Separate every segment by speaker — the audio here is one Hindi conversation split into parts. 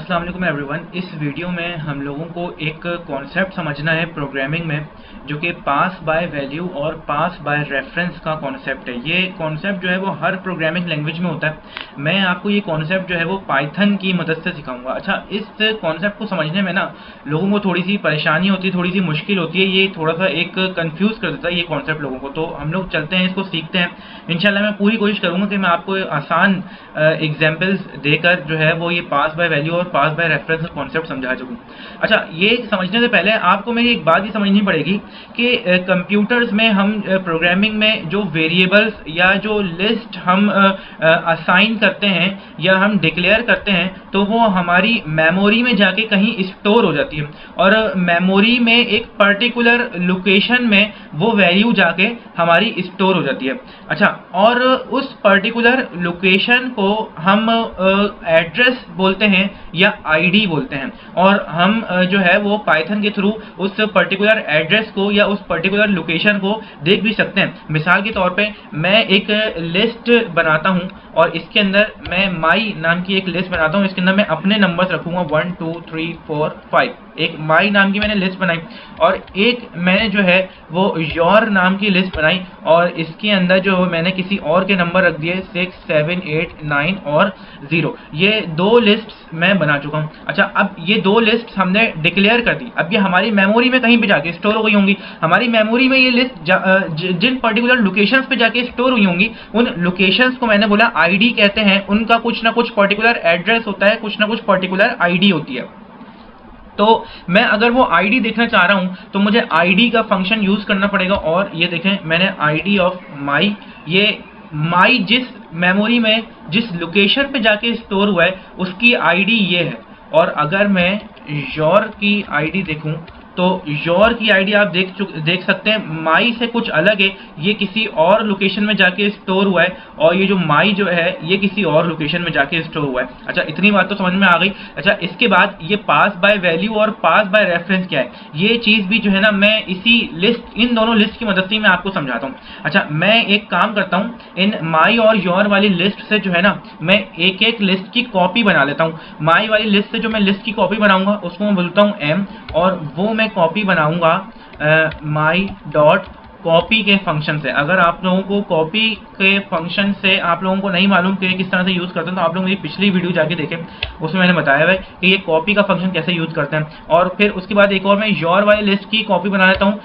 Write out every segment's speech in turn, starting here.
Speaker 1: अस्सलाम वालेकुम एवरीवन। इस वीडियो में हम लोगों को एक कॉन्सेप्ट समझना है प्रोग्रामिंग में, जो कि पास बाय वैल्यू और पास बाय रेफरेंस का कॉन्सेप्ट है। ये कॉन्सेप्ट जो है वो हर प्रोग्रामिंग लैंग्वेज में होता है। मैं आपको ये कॉन्सेप्ट जो है वो पाइथन की मदद से सिखाऊंगा। अच्छा, इस कॉन्सेप्ट को समझने में ना लोगों को थोड़ी सी परेशानी होती है, थोड़ी सी मुश्किल होती है। ये थोड़ा सा एक कंफ्यूज कर देता है ये कॉन्सेप्ट लोगों को। तो हम लोग चलते हैं, इसको सीखते हैं। इंशाल्लाह मैं पूरी कोशिश करूंगा कि मैं आपको आसान एग्जाम्पल्स देकर जो है वो ये पास बाय वैल्यू और पास बाय रेफरेंस का कॉन्सेप्ट समझा सकूं। अच्छा, ये समझने से पहले आपको मेरी एक बात ही समझनी पड़ेगी कि कंप्यूटर्स में हम प्रोग्रामिंग में जो वेरिएबल्स या जो लिस्ट हम असाइन करते हैं या हम डिक्लेयर करते हैं, तो वो हमारी मेमोरी में जाके कहीं स्टोर हो जाती है और मेमोरी में एक पर्टिकुलर लोकेशन में वो वैल्यू जाके हमारी स्टोर हो जाती है। अच्छा, और उस पर्टिकुलर लोकेशन को हम एड्रेस बोलते हैं या आईडी बोलते हैं, और हम जो है वो पाइथन के थ्रू उस पर्टिकुलर एड्रेस को या उस पर्टिकुलर लोकेशन को देख भी सकते हैं। मिसाल के तौर पे मैं एक लिस्ट बनाता हूं और इसके अंदर मैं माई नाम की एक लिस्ट बनाता हूं। इसके अंदर मैं अपने नंबर्स रखूंगा 1 2 3 4 5। एक माई नाम की मैंने लिस्ट बनाई और एक मैंने जो है वो योर नाम की लिस्ट बनाई और इसके अंदर जो मैंने किसी और के नंबर रख दिए 6 7 8 9 और 0। ये दो लिस्ट्स मैं बना चुका हूं। अच्छा, अब ये दो लिस्ट हमने डिक्लेयर कर दी। अब ये हमारी मेमोरी में कहीं पे जाके स्टोर हो गई होंगी। हमारी मेमोरी में ये लिस्ट जिन पर्टिकुलर लोकेशंस पे जाके स्टोर हुई होंगी, उन लोकेशंस को मैंने बोला आईडी कहते हैं। उनका कुछ ना कुछ पर्टिकुलर एड्रेस होता है, कुछ ना कुछ पर्टिकुलर आईडी होती है। तो मैं अगर वो आईडी देखना चाह रहा हूं तो मुझे आईडी का फंक्शन यूज करना पड़ेगा। और ये देखें, मैंने आईडी ऑफ माई, ये माई जिस मेमोरी में जिस लोकेशन पे जाके स्टोर हुआ है उसकी आईडी ये है। और अगर मैं योर की आईडी देखूं तो योर की आईडी आप देख सकते हैं माई से कुछ अलग है। ये किसी और लोकेशन में जाके स्टोर हुआ है और ये जो माई जो है ये किसी और लोकेशन में जाके स्टोर हुआ है। अच्छा, इतनी बात तो समझ में आ गई। अच्छा, इसके बाद ये पास बाय वैल्यू और पास बाय रेफरेंस क्या है, ये चीज़ भी जो है ना मैं इसी लिस्ट, इन दोनों लिस्ट की मदद से मैं आपको समझाता हूँ। अच्छा, मैं एक काम करता हूँ, इन माई और योर वाली लिस्ट से जो है ना मैं एक एक लिस्ट की कॉपी बना लेता हूँ। माई वाली लिस्ट से जो मैं लिस्ट की कॉपी बनाऊंगा उसको मैं बोलता हूँ एम, और वो मैं कॉपी बनाऊंगा माई डॉट कॉपी के फंक्शन से। अगर आप लोगों को कॉपी के फंक्शन से आप लोगों को नहीं मालूम कि किस तरह से यूज़ करते हैं तो आप लोग मेरी पिछली वीडियो जाके देखें, उसमें मैंने बताया हुआ है कि ये कॉपी का फंक्शन कैसे यूज़ करते हैं। और फिर उसके बाद एक और मैं योर वाली लिस्ट की कॉपी बना लेता हूँ,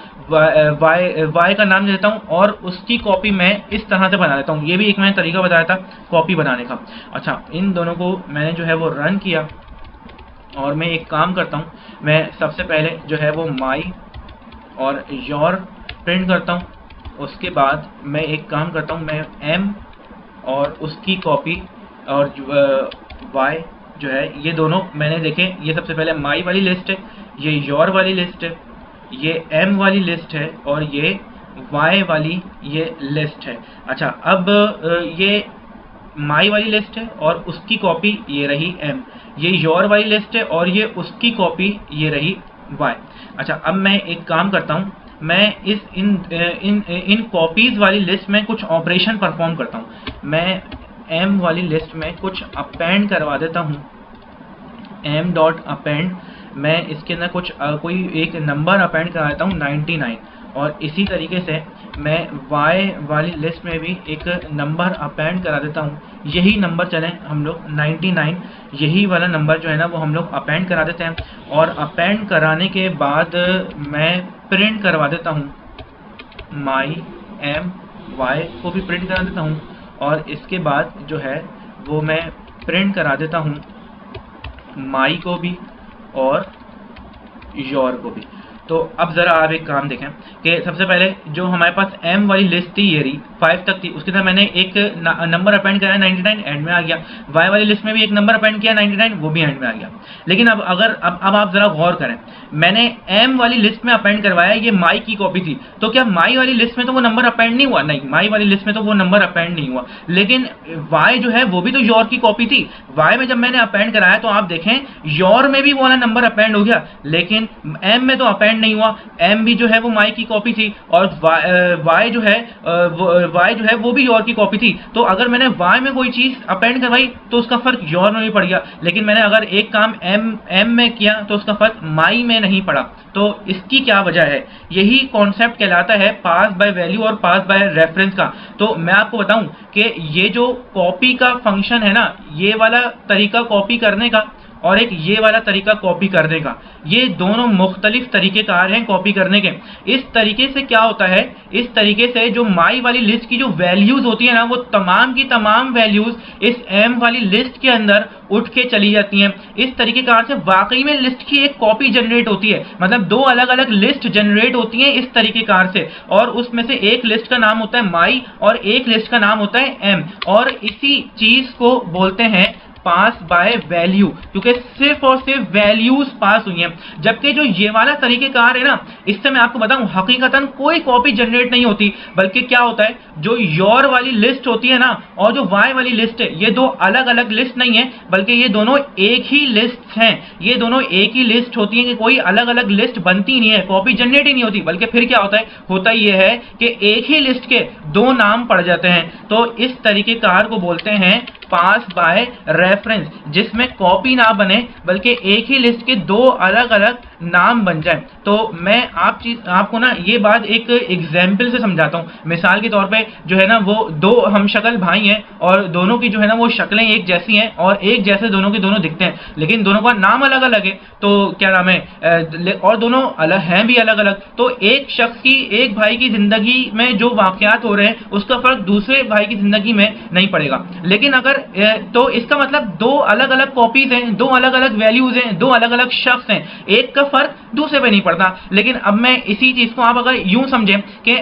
Speaker 1: वाई का नाम देता हूँ और उसकी कॉपी मैं इस तरह से बना लेता हूँ। ये भी एक मैंने तरीका बताया था कॉपी बनाने का। अच्छा, इन दोनों को मैंने जो है वो रन किया और मैं एक काम करता हूँ, मैं सबसे पहले जो है वो माई और योर प्रिंट करता हूँ। उसके बाद मैं एक काम करता हूँ, मैं एम और उसकी कॉपी और वाई जो है, ये दोनों मैंने देखे, ये सबसे पहले माई वाली लिस्ट है, ये योर वाली लिस्ट है, ये एम वाली लिस्ट है और ये वाई वाली ये लिस्ट है। अच्छा, अब ये माई वाली लिस्ट है और उसकी कॉपी ये रही एम, ये योर वाली लिस्ट है और ये उसकी कॉपी ये रही वाई। अच्छा, अब मैं एक काम करता हूँ, मैं इन कॉपीज वाली लिस्ट में कुछ ऑपरेशन परफॉर्म करता हूँ। मैं एम वाली लिस्ट में कुछ अपेंड करवा देता हूँ, एम डॉट अपेंड। मैं इसके अंदर कुछ कोई एक नंबर अपेंड करा देता हूँ 99, और इसी तरीके से मैं वाई वाली लिस्ट में भी एक नंबर अपेंड करा देता हूँ। यही नंबर चलें हम लोग 99, यही वाला नंबर जो है ना वो हम लोग अपेंड करा देते हैं। और अपेंड कराने के बाद मैं प्रिंट करवा देता हूँ माई एम, वाई को भी प्रिंट करा देता हूँ और इसके बाद जो है वो मैं प्रिंट करा देता हूँ माई को भी और योर को भी। तो अब ज़रा आप एक काम देखें कि सबसे पहले जो हमारे पास एम वाली लिस्ट थी ये रही 5 तक थी, उसके अंदर मैंने एक नंबर अपेंड कराया 99, एंड में आ गया। वाई वाली लिस्ट में भी एक नंबर अपेंड किया 99, वो भी एंड में आ गया। लेकिन अब आप ज़रा गौर करें, मैंने एम वाली लिस्ट में अपेंड करवाया, ये माई की कॉपी थी, तो क्या माई वाली लिस्ट में तो वो नंबर अपेंड नहीं हुआ? नहीं, माई वाली लिस्ट में तो वो नंबर अपेंड नहीं हुआ। लेकिन वाई जो है वो भी तो योर की कॉपी थी। वाई में जब मैंने अपेंड कराया तो आप देखें योर में भी वो वाला नंबर अपेंड हो गया, लेकिन एम में तो अपेंड अपेंड नहीं हुआ, m भी जो है वो माई की कॉपी थी, और y जो है वो भी योर की कॉपी थी। तो अगर मैंने y में कोई चीज अपेंड करवाई तो उसका फर्क योर में भी पड़ गया, लेकिन मैंने अगर एक काम m में किया तो उसका फर्क माई में नहीं पड़ा। तो इसकी क्या वजह है? यही कॉन्सेप्ट कहलाता है पास बाय वैल्यू और पास बाय रेफरेंस का। तो मैं आपको बताऊं कि ये जो कॉपी का फंक्शन है ना, ये वाला तरीका कॉपी करने का और एक ये वाला तरीका कॉपी करने का, ये दोनों मुख्तलिफ तरीकेकार हैं कॉपी करने के। इस तरीके से क्या होता है, इस तरीके से जो माई वाली लिस्ट की जो वैल्यूज होती है ना, वो तमाम की तमाम वैल्यूज इस m वाली लिस्ट के अंदर उठ के चली जाती हैं। इस तरीकेकार से वाकई में लिस्ट की एक कॉपी जनरेट होती है, मतलब दो अलग अलग लिस्ट जनरेट होती हैं इस तरीकेकार से, और उसमें से एक लिस्ट का नाम होता है माई और एक लिस्ट का नाम होता है m, और इसी चीज को बोलते हैं पास बाय वैल्यू, क्योंकि सिर्फ और सिर्फ वैल्यूज पास हुई हैं। जबकि जो ये वाला तरीकेकार है ना, इससे मैं आपको बताऊं हकीकतन कोई कॉपी जनरेट नहीं होती, बल्कि क्या होता है, जो योर वाली लिस्ट होती है ना और जो वाई वाली लिस्ट है, ये दो अलग अलग लिस्ट नहीं है, बल्कि ये दोनों एक ही लिस्ट हैं। ये दोनों एक ही लिस्ट होती है कि कोई अलग अलग लिस्ट बनती नहीं है, कॉपी जनरेट ही नहीं होती, बल्कि फिर क्या होता है, होता ये है कि एक ही लिस्ट के दो नाम पड़ जाते हैं। तो इस तरीकेकार को बोलते हैं पास बाय रेफरेंस, जिसमें कॉपी ना बने बल्कि एक ही लिस्ट के दो अलग अलग नाम बन जाए। तो मैं आपको ना ये बात एक एग्जाम्पल से समझाता हूँ। मिसाल के तौर पे जो है ना, वो दो हमशक्ल भाई हैं और दोनों की जो है ना वो शक्लें एक जैसी हैं और एक जैसे दोनों के दोनों दिखते हैं, लेकिन दोनों का नाम अलग अलग है। तो क्या नाम है, और दोनों अलग हैं भी अलग अलग। तो एक शख्स की, एक भाई की जिंदगी में जो वाकयात हो रहे हैं उसका फर्क दूसरे भाई की जिंदगी में नहीं पड़ेगा। लेकिन अगर तो इसका मतलब दो अलग अलग कॉपीज हैं, दो अलग अलग वैल्यूज हैं, दो अलग अलग शख्स हैं, एक का फर्क दूसरे पे नहीं पड़ता। लेकिन अब मैं इसी चीज को आप अगर यूं समझें कि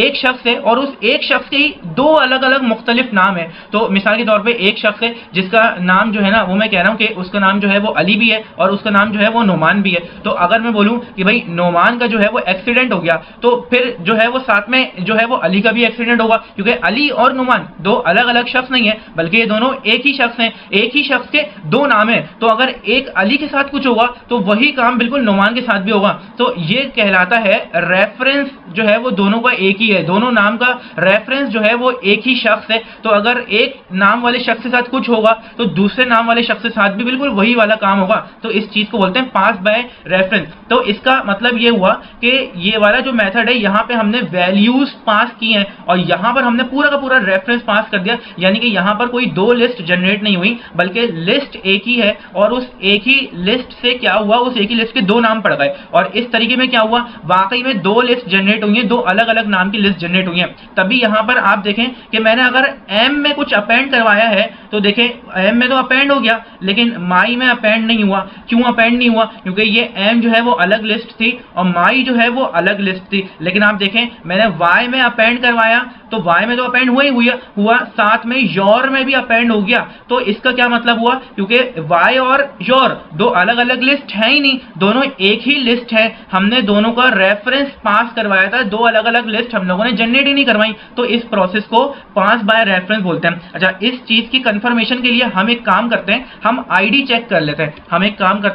Speaker 1: एक शख्स है और उस एक शख्स के ही दो अलग अलग मुख्तलिफ नाम है। तो मिसाल के तौर पे एक शख्स है जिसका नाम जो है ना, वो मैं कह रहा हूं कि उसका नाम जो है वो अली भी है और उसका नाम जो है वो नोमान भी है। तो अगर मैं बोलूं कि भाई नोमान का जो है वो एक्सीडेंट हो गया, तो फिर जो है वो साथ में जो है वो अली का भी एक्सीडेंट होगा, क्योंकि अली और नोमान दो अलग अलग शख्स नहीं है, बल्कि ये दोनों एक ही शख्स हैं, एक ही शख्स के दो नाम है। तो अगर एक अली के साथ कुछ होगा तो वही काम बिल्कुल नोमान के साथ भी होगा। तो ये कहलाता है रेफरेंस जो है वो दोनों का एक ही है, दोनों नाम का रेफरेंस जो है वो एक ही शख्स है। तो अगर एक नाम वाले शख्स के साथ कुछ होगा तो दूसरे नाम वाले शख्स के साथ भी बिल्कुल वही वाला काम होगा। तो इस चीज को बोलते हैं पास बाय रेफरेंस। तो इसका मतलब ये हुआ कि ये वाला जो मेथड है, यहाँ पे हमने वैल्यूज पास की हैं और यहाँ पर हमने पूरा का पूरा रेफरेंस पास कर दिया, यानी कि यहाँ पर कोई दो लिस्ट जनरेट नहीं हुई बल्कि लिस्ट एक ही है, और उस एक ही लिस्ट से क्या हुआ, उस एक ही लिस्ट के दो नाम पड़ गए। और इस तरीके में क्या हुआ, वाकई में दो लिस्ट जनरेट हुई हैं, दो अलग अलग नाम की लिस्ट जनरेट हुई हैं। तभी यहाँ पर आप देखें कि मैंने अगर m में कुछ अपेंड करवाया है तो देखें m में तो अपेंड हो गया, लेकिन माई में अपेंड नहीं हुआ। क्यों अपेंड नहीं हुआ? क्योंकि ये m जो है वो अलग लिस्ट थी और माई जो है वो अलग लिस्ट थी। लेकिन आप देखें मैंने y में अपेंड करवाया तो y में तो अपेंड हुआ, साथ में योर में भी अपेंड हो गया। तो इसका क्या मतलब हुआ, क्योंकि y और योर दो अलग अलग लिस्ट है ही नहीं, दोनों एक ही लिस्ट है। हमने दोनों का रेफरेंस पास करवाया था, दो अलग अलग लिस्ट हम लोगों ने जनरेट ही नहीं करवाई। तो इस प्रोसेस को पास बाय रेफरेंस बोलते हैं। अच्छा, इस चीज की कंफर्मेशन के लिए हम एक काम करते हैं, हम आईडी चेक कर लेते हैं।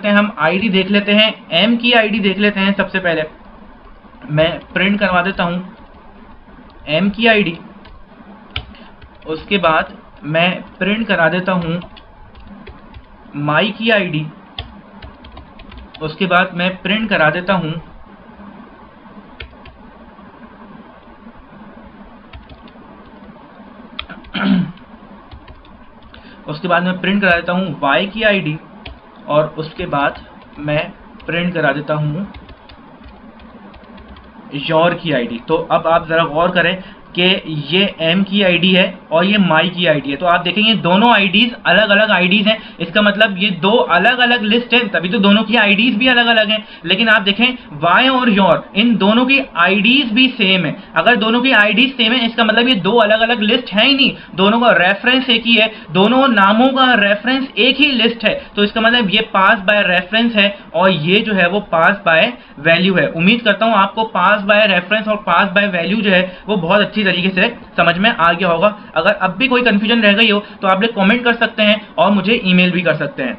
Speaker 1: हम आईडी देख लेते हैं, m की आईडी देख लेते हैं। सबसे पहले मैं प्रिंट करवा देता हूं m की आईडी, उसके बाद मैं प्रिंट करा देता हूं माई की आईडी, उसके बाद मैं प्रिंट करा देता हूं y की आईडी, और उसके बाद मैं प्रिंट करा देता हूं योर की आईडी। तो अब आप जरा गौर करें कि ये m की आईडी है और ये माई की आईडी है। तो आप देखेंगे दोनों आईडीज अलग अलग आईडीज हैं, इसका मतलब ये दो अलग अलग लिस्ट हैं, तभी तो दोनों की आईडीज भी अलग अलग हैं। लेकिन आप देखें y और योर, इन दोनों की आईडीज भी सेम है। अगर दोनों की आईडीज सेम है, इसका मतलब ये दो अलग अलग लिस्ट है ही नहीं, दोनों का रेफरेंस एक ही है, दोनों नामों का रेफरेंस एक ही लिस्ट है। तो इसका मतलब ये पास बाय रेफरेंस है और ये जो है वो पास बाय वैल्यू है। उम्मीद करता हूं आपको पास बाय रेफरेंस और पास बाय वैल्यू जो है वो बहुत अच्छी तरीके से समझ में आ गया होगा। अगर अब भी कोई कंफ्यूजन रह गई हो तो आप लोग कमेंट कर सकते हैं और मुझे ईमेल भी कर सकते हैं।